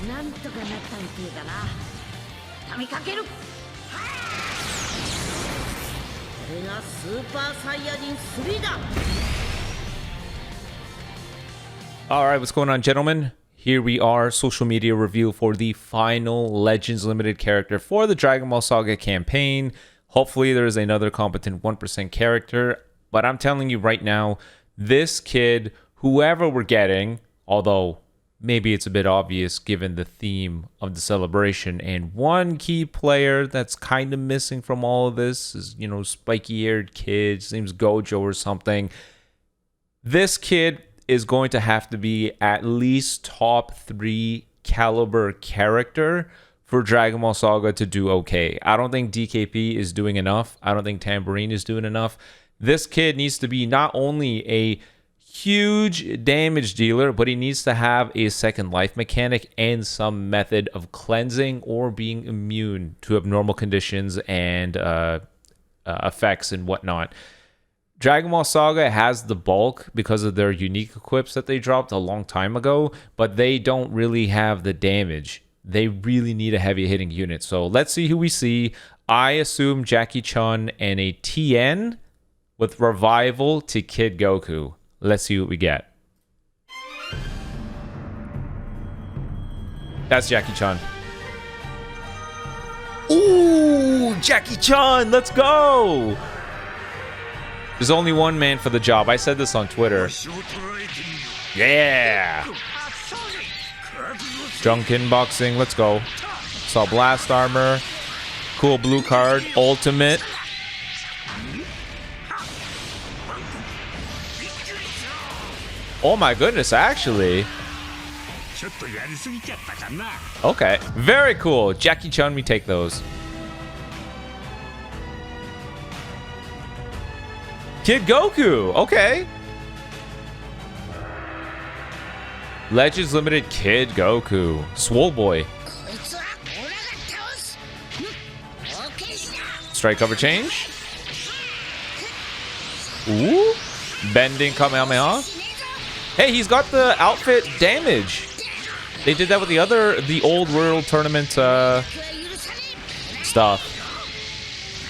なんとかなったみてえだな。畳みかける。これがスーパーサイヤ人3だ。 Alright, what's going on, gentlemen? Here we are, social media review for the final Legends Limited character for the Dragon Ball Saga campaign. Hopefully there is another competent 1% character, but I'm telling you right now, this kid, whoever we're getting, although maybe it's a bit obvious given the theme of the celebration, and one key player that's kind of missing from all of this is, you know, spiky-eared kid, his name's Gojo or something. This kid is going to have to be at least top 3 caliber character for Dragon Ball Saga to do okay. I don't think DKP is doing enough. I don't think Tambourine is doing enough. This kid needs to be not only a huge damage dealer, but he needs to have a second life mechanic and some method of cleansing or being immune to abnormal conditions and effects and whatnot. Dragon Ball Saga has the bulk because of their unique equips that they dropped a long time ago, but they don't really have the damage. They really need a heavy hitting unit. So let's see who we see. I assume Jackie Chun and a TN with revival to Kid Goku. Let's see what we get. That's Jackie Chun. Ooh, Jackie Chun, let's go! There's only one man for the job. I said this on Twitter. Yeah! Drunken boxing, let's go. Saw blast armor. Cool blue card. Ultimate. Oh my goodness, actually. Okay, very cool. Jackie Chun, we take those. Kid Goku, okay. Legends Limited Kid Goku. Swole Boy. Strike cover change. Ooh. Bending Kamehameha. Hey, he's got the outfit damage. They did that with the old World Tournament stuff.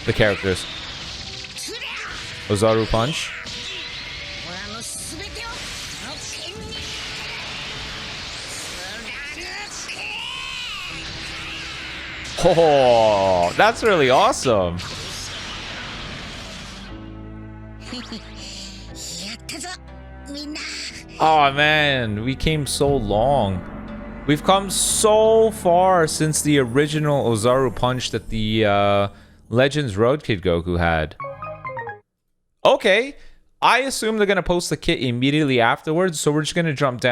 The characters. Ozaru Punch. Oh, that's really awesome. Oh man, we came so long. We've come so far since the original Ozaru Punch that the Legends Road Kid Goku had. Okay, I assume they're gonna post the kit immediately afterwards, so we're just gonna jump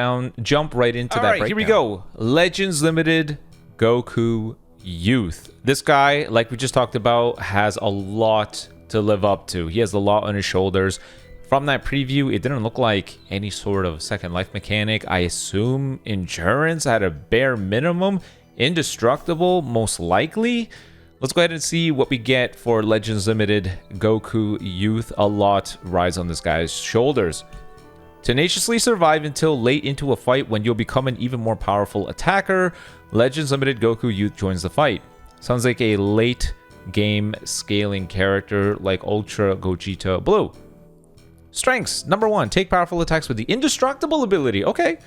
right into that. All right, here we go. Legends Limited Goku Youth. This guy, like we just talked about, has a lot to live up to. He has a lot on his shoulders. From that preview, it didn't look like any sort of second life mechanic. I assume endurance at a bare minimum. Indestructible, most likely. Let's go ahead and see what we get for Legends Limited Goku Youth. A lot rides on this guy's shoulders. Tenaciously survive until late into a fight when you'll become an even more powerful attacker. Legends Limited Goku Youth joins the fight. Sounds like a late game scaling character like Ultra Gogeta Blue. Strengths. Number 1, take powerful attacks with the Indestructible ability. Okay,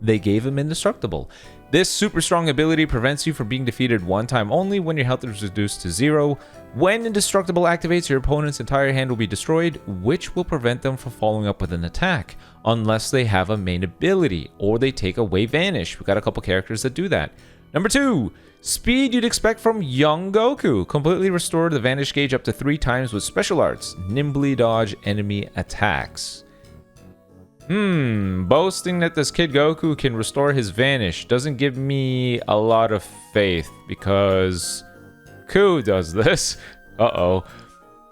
they gave him Indestructible. This super strong ability prevents you from being defeated one time only when your health is reduced to 0. When Indestructible activates, your opponent's entire hand will be destroyed, which will prevent them from following up with an attack, unless they have a main ability, or they take away Vanish. We got a couple characters that do that. Number 2, speed you'd expect from young Goku. Completely restore the Vanish gauge up to 3 times with special arts. Nimbly dodge enemy attacks. Boasting that this Kid Goku can restore his Vanish doesn't give me a lot of faith, because Ku does this. Uh-oh.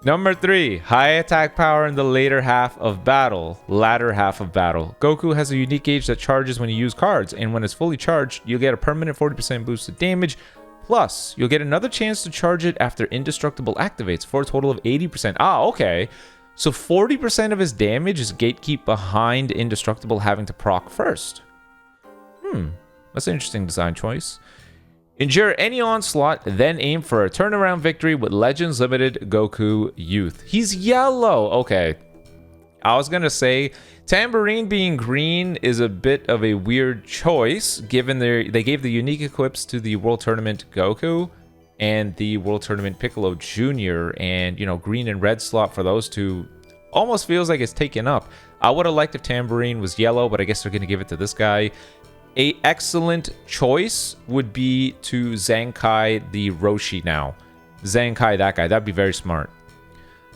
Number 3, high attack power in the latter half of battle. Goku has a unique gauge that charges when you use cards, and when it's fully charged, you'll get a permanent 40% boost to damage. Plus, you'll get another chance to charge it after Indestructible activates for a total of 80%. Ah, okay. So 40% of his damage is gatekeep behind Indestructible having to proc first. That's an interesting design choice. Endure any onslaught, then aim for a turnaround victory with Legends Limited Goku Youth. He's yellow. Okay. I was going to say, Tambourine being green is a bit of a weird choice, given they gave the unique equips to the World Tournament Goku and the World Tournament Piccolo Jr. And, you know, green and red slot for those two almost feels like it's taken up. I would have liked if Tambourine was yellow, but I guess they're going to give it to this guy. A excellent choice would be to Zenkai the Roshi now. Zenkai that guy. That'd be very smart.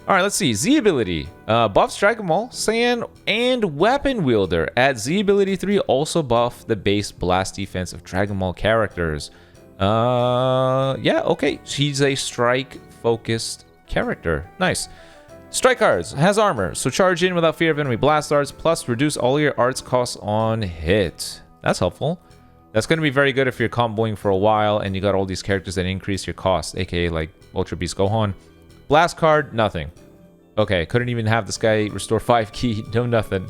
All right, let's see. Z ability. Buffs Dragon Ball, Saiyan, and Weapon Wielder. At Z ability 3, also buff the base blast defense of Dragon Ball characters. Yeah, okay. She's a strike-focused character. Nice. Strike cards. Has armor, so charge in without fear of enemy blast arts, plus reduce all your arts costs on hit. That's helpful. That's going to be very good if you're comboing for a while and you got all these characters that increase your cost, aka like Ultra Beast Gohan. Blast card, nothing. Okay, couldn't even have this guy restore 5 ki. No, nothing.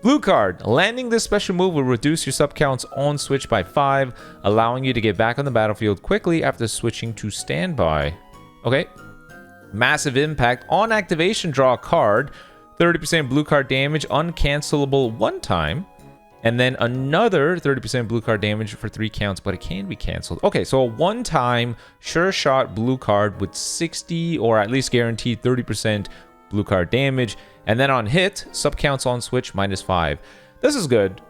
Blue card. Landing this special move will reduce your sub counts on switch by 5, allowing you to get back on the battlefield quickly after switching to standby. Okay. Massive impact. On activation, draw a card. 30% blue card damage, uncancelable one time. And then another 30% blue card damage for 3 counts, but it can be canceled. Okay, so a one-time sure shot blue card with 60 or at least guaranteed 30% blue card damage. And then on hit, sub counts on switch -5. This is good.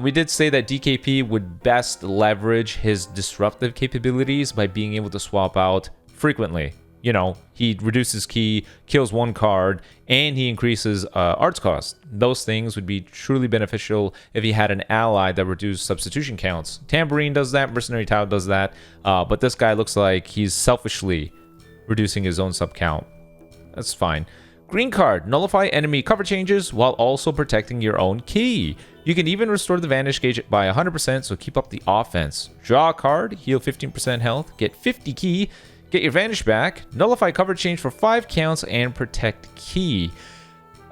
We did say that DKP would best leverage his disruptive capabilities by being able to swap out frequently. You know, he reduces ki, kills one card, and he increases arts cost. Those things would be truly beneficial if he had an ally that reduced substitution counts. Tambourine does that, Mercenary Tao does that, but this guy looks like he's selfishly reducing his own sub count. That's fine. Green card, nullify enemy cover changes while also protecting your own ki. You can even restore the Vanish gauge by 100%, so keep up the offense. Draw a card, heal 15% health, get 50 ki, get your Vanish back, nullify cover change for 5 counts, and protect ki.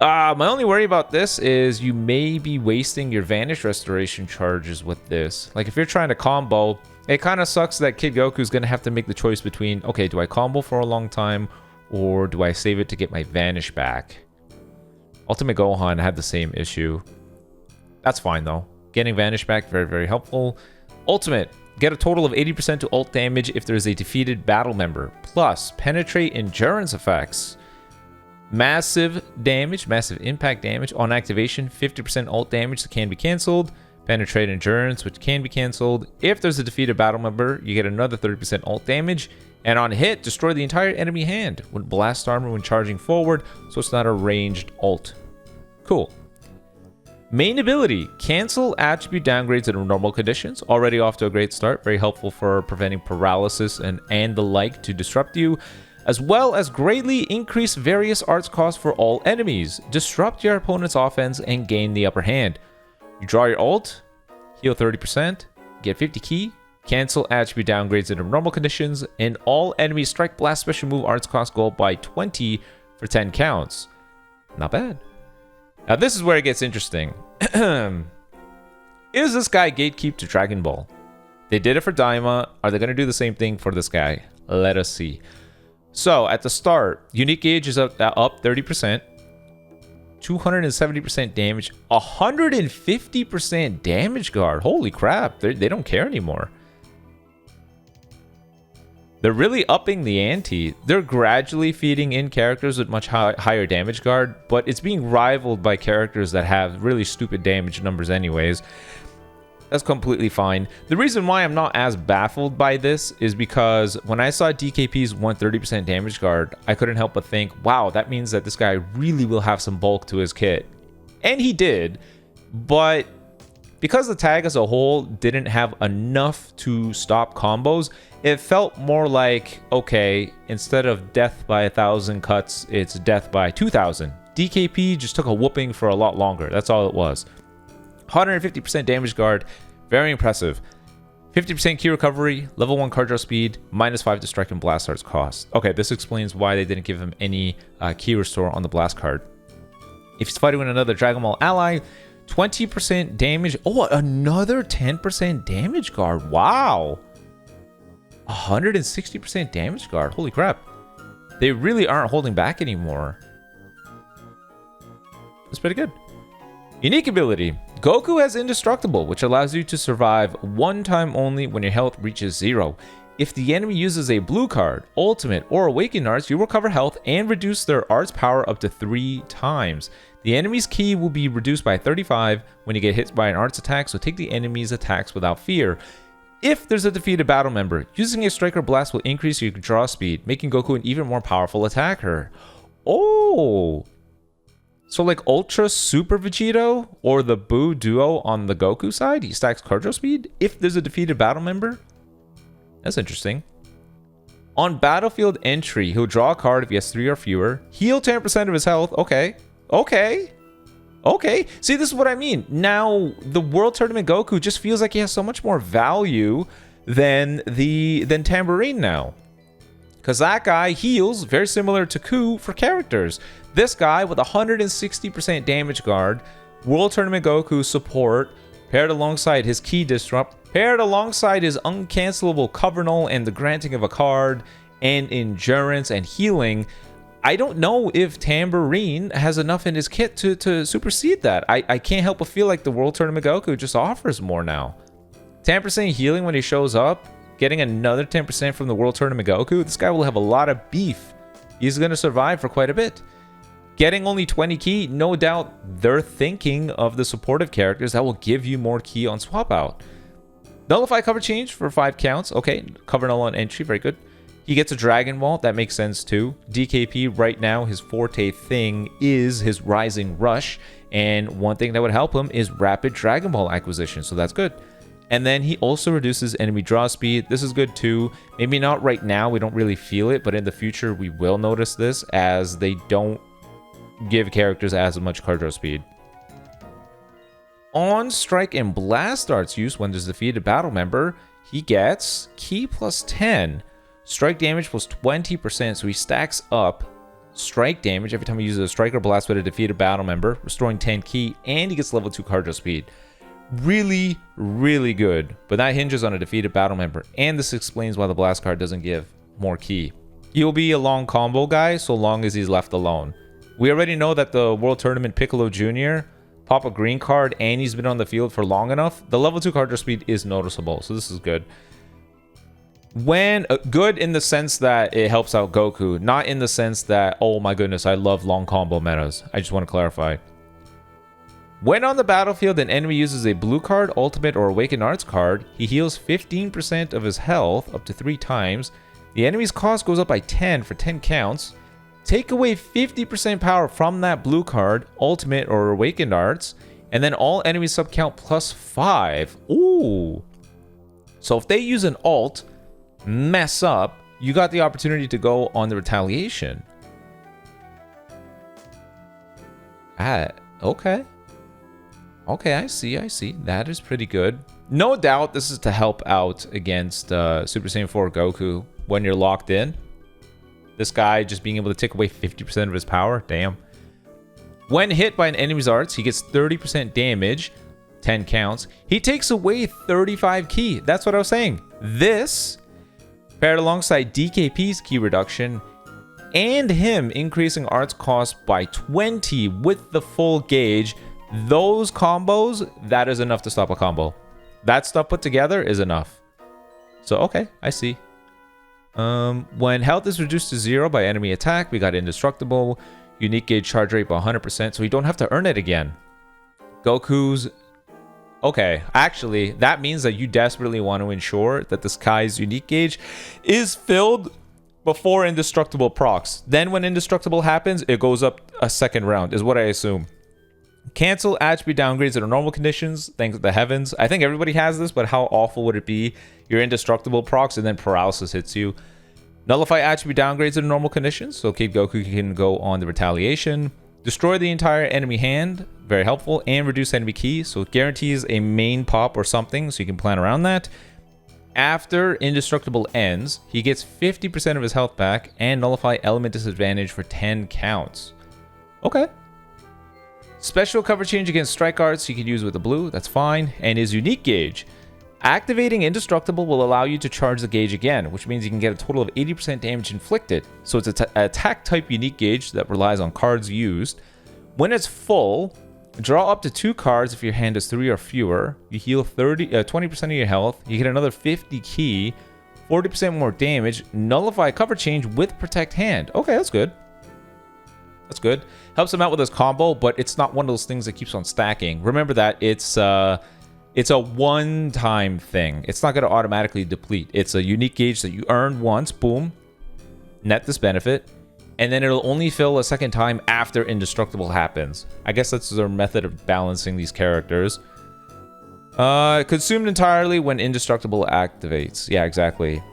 My only worry about this is you may be wasting your Vanish restoration charges with this. Like, if you're trying to combo, it kind of sucks that Kid Goku's going to have to make the choice between, okay, do I combo for a long time, or do I save it to get my Vanish back? Ultimate Gohan had the same issue. That's fine, though. Getting Vanish back, very, very helpful. Ultimate. Get a total of 80% to ult damage if there is a defeated battle member. Plus, penetrate endurance effects. Massive damage, massive impact damage. On activation, 50% ult damage that can be cancelled. Penetrate endurance, which can be cancelled. If there's a defeated battle member, you get another 30% ult damage. And on hit, destroy the entire enemy hand with blast armor when charging forward, so it's not a ranged ult. Cool. Main ability, cancel attribute downgrades in normal conditions. Already off to a great start. Very helpful for preventing paralysis and the like to disrupt you. As well as greatly increase various arts costs for all enemies. Disrupt your opponent's offense and gain the upper hand. You draw your ult, heal 30%, get 50 ki, cancel attribute downgrades in normal conditions, and all enemies strike blast special move arts cost go up by 20 for 10 counts. Not bad. Now, this is where it gets interesting. Is this guy gatekeep to Dragon Ball? They did it for Daima. Are they going to do the same thing for this guy? Let us see. So, at the start, unique gauge is up 30%. 270% damage. 150% damage guard. Holy crap. They don't care anymore. They're really upping the ante. They're gradually feeding in characters with much higher damage guard, but it's being rivaled by characters that have really stupid damage numbers anyways. That's completely fine. The reason why I'm not as baffled by this is because when I saw DKP's 130% damage guard, I couldn't help but think, wow, that means that this guy really will have some bulk to his kit. And he did, but because the tag as a whole didn't have enough to stop combos, it felt more like, okay, instead of death by 1,000 cuts, it's death by 2,000. DKP just took a whooping for a lot longer. That's all it was. 150% damage guard, very impressive. 50% ki recovery, level 1 card draw speed, -5 to strike and blast arts cost. Okay, this explains why they didn't give him any ki restore on the blast card. If he's fighting with another Dragon Ball ally, 20% damage. Oh, another 10% damage guard. Wow. 160% damage guard. Holy crap. They really aren't holding back anymore. That's pretty good. Unique ability. Goku has Indestructible, which allows you to survive one time only when your health reaches 0. If the enemy uses a blue card, ultimate, or awakened arts, you recover health and reduce their arts power up to 3 times. The enemy's ki will be reduced by 35 when you get hit by an arts attack, so take the enemy's attacks without fear. If there's a defeated battle member, using a striker blast will increase your draw speed, making Goku an even more powerful attacker. Oh! So like Ultra Super Vegito or the Buu Duo on the Goku side, he stacks card draw speed if there's a defeated battle member? That's interesting. On battlefield entry, he'll draw a card if he has 3 or fewer. Heal 10% of his health. Okay. Okay. Okay. See, this is what I mean. Now, the World Tournament Goku just feels like he has so much more value than Tambourine now. Because that guy heals very similar to Ku for characters. This guy with 160% damage guard, World Tournament Goku support, paired alongside his Ki Disrupt, paired alongside his uncancelable Cover Null and the granting of a card, and endurance and healing. I don't know if Tambourine has enough in his kit to supersede that. I can't help but feel like the World Tournament Goku just offers more now. 10% healing when he shows up, getting another 10% from the World Tournament Goku. This guy will have a lot of beef. He's going to survive for quite a bit. Getting only 20 ki, no doubt they're thinking of the supportive characters that will give you more ki on swap out. Nullify cover change for 5 counts. Okay, cover null on entry, very good. He gets a Dragon Ball, that makes sense too. DKP right now, his forte thing is his Rising Rush. And one thing that would help him is rapid Dragon Ball acquisition, so that's good. And then he also reduces enemy draw speed. This is good too. Maybe not right now, we don't really feel it, but in the future we will notice this as they don't give characters as much card draw speed. On strike and blast arts use when there's a defeated battle member, he gets ki plus 10. Strike damage plus 20%, so he stacks up strike damage every time he uses a strike or blast with a defeated battle member, restoring 10 ki, and he gets level 2 card draw speed. Really, really good, but that hinges on a defeated battle member, and this explains why the blast card doesn't give more ki. He'll be a long combo guy so long as he's left alone. We already know that the World Tournament Piccolo Jr. pop a green card and he's been on the field for long enough. The level 2 card draw speed is noticeable, so this is good. When good in the sense that it helps out Goku, not in the sense that, oh my goodness, I love long combo metas. I just want to clarify. When on the battlefield, an enemy uses a blue card, ultimate, or awakened arts card, he heals 15% of his health up to 3 times. The enemy's cost goes up by 10 for 10 counts. Take away 50% power from that blue card, ultimate, or awakened arts, and then all enemies subcount plus 5. Ooh. So if they use an alt, mess up, you got the opportunity to go on the retaliation. Okay. Okay, I see. That is pretty good. No doubt this is to help out against Super Saiyan 4 Goku when you're locked in. This guy just being able to take away 50% of his power. Damn. When hit by an enemy's arts, he gets 30% damage. 10 counts. He takes away 35 ki. That's what I was saying. This, paired alongside DKP's ki reduction, and him increasing arts cost by 20 with the full gauge, those combos, that is enough to stop a combo. That stuff put together is enough. So, okay, I see. When health is reduced to 0 by enemy attack, we got Indestructible. Unique gauge charge rate by 100%, so we don't have to earn it again. Goku's... Okay, actually, that means that you desperately want to ensure that this guy's unique gauge is filled before Indestructible procs. Then when Indestructible happens, it goes up a second round, is what I assume. Cancel attribute downgrades under normal conditions, thanks to the heavens. I think everybody has this, but how awful would it be? Your Indestructible procs and then paralysis hits you. Nullify attribute downgrades under normal conditions, so Kid Goku can go on the retaliation. Destroy the entire enemy hand, very helpful, and reduce enemy ki, so it guarantees a main pop or something, so you can plan around that. After Indestructible ends, he gets 50% of his health back, and nullify element disadvantage for 10 counts. Okay. Special cover change against strike arts you can use with the blue, that's fine. And his unique gauge. Activating Indestructible will allow you to charge the gauge again, which means you can get a total of 80% damage inflicted. So it's an attack type unique gauge that relies on cards used. When it's full, draw up to 2 cards if your hand is 3 or fewer. You heal 20% of your health. You get another 50 key, 40% more damage. Nullify cover change with protect hand. Okay, that's good. That's good. Helps him out with his combo, but it's not one of those things that keeps on stacking. Remember that it's a one-time thing. It's not going to automatically deplete. It's a unique gauge that you earn once. Boom. Net this benefit. And then it'll only fill a second time after Indestructible happens. I guess that's their method of balancing these characters. Consumed entirely when Indestructible activates. Yeah, exactly.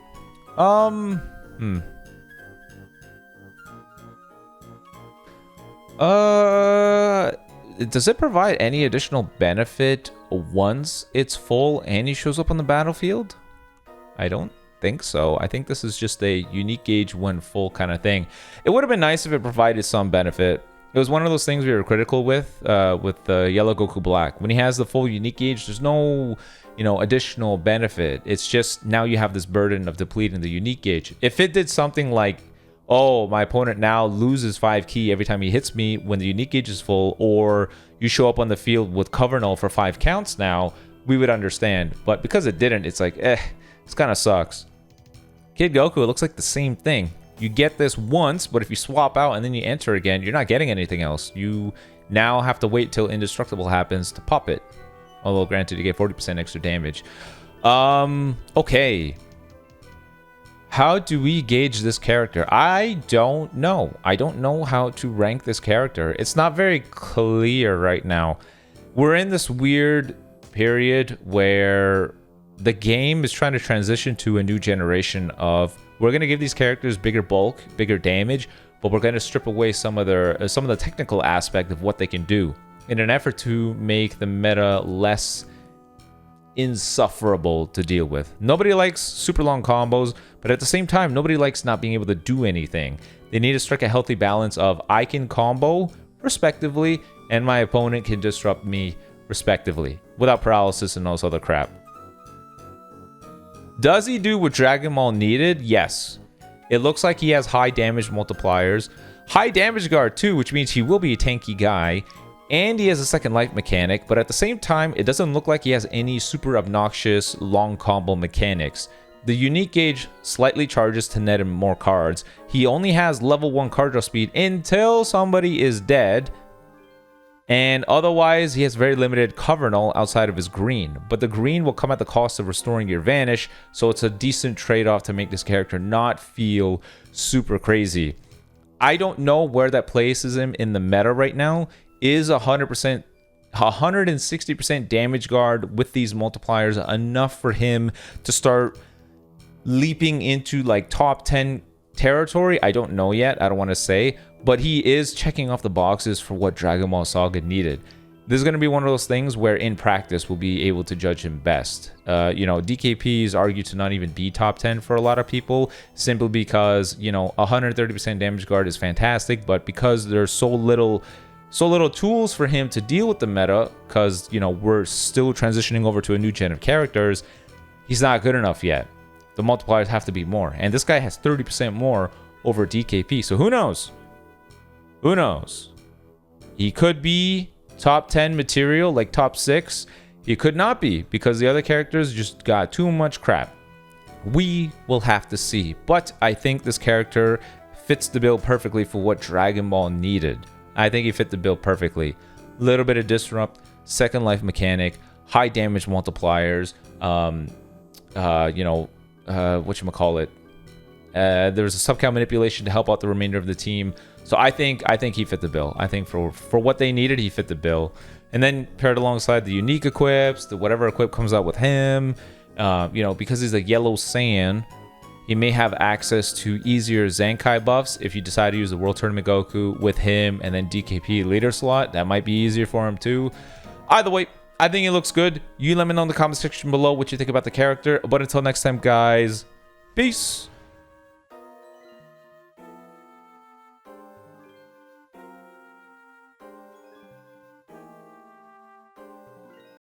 Does it provide any additional benefit once it's full and he shows up on the battlefield? I don't think so. I think this is just a unique gauge when full kind of thing. It would have been nice if it provided some benefit. It was one of those things we were critical with the yellow Goku Black. When he has the full unique gauge, there's no, additional benefit. It's just now you have this burden of depleting the unique gauge. If it did something like, oh, my opponent now loses 5 key every time he hits me when the unique gauge is full, or you show up on the field with cover null for 5 counts now, we would understand. But because it didn't, it's like, this kind of sucks. Kid Goku, it looks like the same thing. You get this once, but if you swap out and then you enter again, you're not getting anything else. You now have to wait till Indestructible happens to pop it. Although, granted, you get 40% extra damage. Okay. How do we gauge this character? I don't know. I don't know how to rank this character. It's not very clear right now. We're in this weird period where the game is trying to transition to a new generation of, we're going to give these characters bigger bulk, bigger damage, but we're going to strip away some of the technical aspect of what they can do in an effort to make the meta less insufferable to deal with. Nobody likes super long combos, but at the same time, nobody likes not being able to do anything. They need to strike a healthy balance of I can combo respectively, and my opponent can disrupt me respectively, without paralysis and all this other crap. Does he do what Dragon Ball needed? Yes. It looks like he has high damage multipliers, high damage guard too, which means he will be a tanky guy, and he has a second life mechanic, but at the same time, it doesn't look like he has any super obnoxious long combo mechanics. The unique gauge slightly charges to net him more cards. He only has level 1 card draw speed until somebody is dead, and otherwise he has very limited cover null outside of his green. But the green will come at the cost of restoring your vanish, so it's a decent trade-off to make this character not feel super crazy. I don't know where that places him in the meta right now. Is 160% damage guard with these multipliers enough for him to start leaping into like top 10 territory? I don't know yet. I don't want to say, but he is checking off the boxes for what Dragon Ball Saga needed. This is going to be one of those things where in practice we'll be able to judge him best. DKP is argued to not even be top 10 for a lot of people, simply because 130% damage guard is fantastic, but because there's so little tools for him to deal with the meta, because we're still transitioning over to a new gen of characters, he's not good enough yet. The multipliers have to be more, and this guy has 30% more over DKP, so who knows? He could be top 10 material, like top 6. He could not be, because the other characters just got too much crap. We will have to see, but I think this character fits the bill perfectly for what Dragon Ball needed. I think he fit the bill perfectly. Little bit of disrupt, second life mechanic, high damage multipliers, whatchamacallit. There's a subcount manipulation to help out the remainder of the team. So I think he fit the bill. I think for what they needed, he fit the bill. And then paired alongside the unique equips, the whatever equip comes out with him, because he's a yellow Saiyan, he may have access to easier Zenkai buffs if you decide to use the World Tournament Goku with him and then DKP later slot. That might be easier for him too. Either way, I think it looks good. You let me know in the comment section below what you think about the character. But until next time, guys, peace.